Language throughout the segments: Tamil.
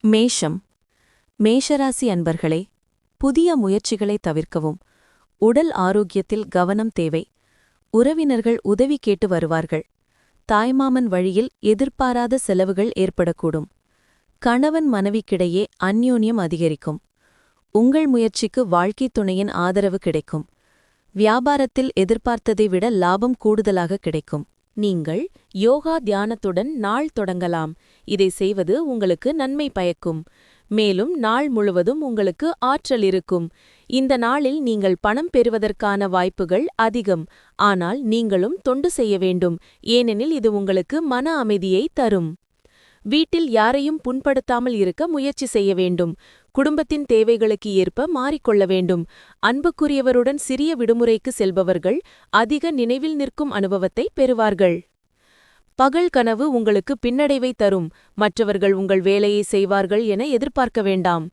மேஷம். மேஷராசி அன்பர்களே, புதிய முயற்சிகளை தவிர்க்கவும். உடல் ஆரோக்கியத்தில் கவனம் தேவை. உறவினர்கள் உதவி கேட்டு வருவார்கள். தாய்மாமன் வழியில் எதிர்பாராத செலவுகள் ஏற்படக்கூடும். கணவன் மனைவிக்கிடையே அந்யோன்யம் அதிகரிக்கும். உங்கள் முயற்சிக்கு வாழ்க்கைத் துணையின் ஆதரவு கிடைக்கும். வியாபாரத்தில் எதிர்பார்த்ததை விட லாபம் கூடுதலாக கிடைக்கும். நீங்கள் யோகா தியானத்துடன் நாள் தொடங்கலாம். இதை செய்வது உங்களுக்கு நன்மை பயக்கும். மேலும் நாள் முழுவதும் உங்களுக்கு ஆற்றல் இருக்கும். இந்த நாளில் நீங்கள் பணம் பெறுவதற்கான வாய்ப்புகள் அதிகம். ஆனால் நீங்களும் தொண்டு செய்ய வேண்டும், ஏனெனில் இது உங்களுக்கு மன அமைதியை தரும். வீட்டில் யாரையும் புண்படுத்தாமல் இருக்க முயற்சி செய்ய வேண்டும். குடும்பத்தின் தேவைகளுக்கு ஏற்ப மாறிக்கொள்ள வேண்டும். அன்புக்குரியவருடன் சிறிய விடுமுறைக்கு செல்பவர்கள் அதிக நினைவில் நிற்கும் அனுபவத்தை பெறுவார்கள். பகல் கனவு உங்களுக்கு பின்னடைவை தரும். மற்றவர்கள் உங்கள் வேலையை செய்வார்கள் என எதிர்பார்க்க வேண்டாம்.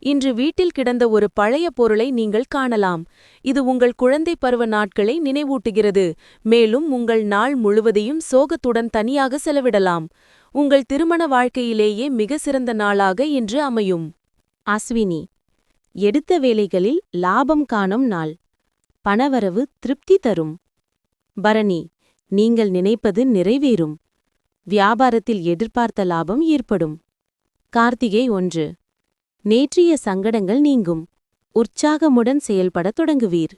இன்று வீட்டில் கிடந்த ஒரு பழைய பொருளை நீங்கள் காணலாம். இது உங்கள் குழந்தை பருவ நாட்களை நினைவூட்டுகிறது. மேலும் உங்கள் நாள் முழுவதையும் சோகத்துடன் தனியாக செலவிடலாம். உங்கள் திருமண வாழ்க்கையிலேயே மிக சிறந்த நாளாக இன்று அமையும். அஸ்வினி. எடுத்த வேலைகளில் லாபம் காணும் நாள். பணவரவு திருப்தி தரும். பரணி. நீங்கள் நினைப்பது நிறைவேறும். வியாபாரத்தில் எதிர்பார்த்த லாபம் ஏற்படும். கார்த்திகை 1. நேற்றைய சங்கடங்கள் நீங்கும். உற்சாகமுடன் செயல்படத் தொடங்குவீர்.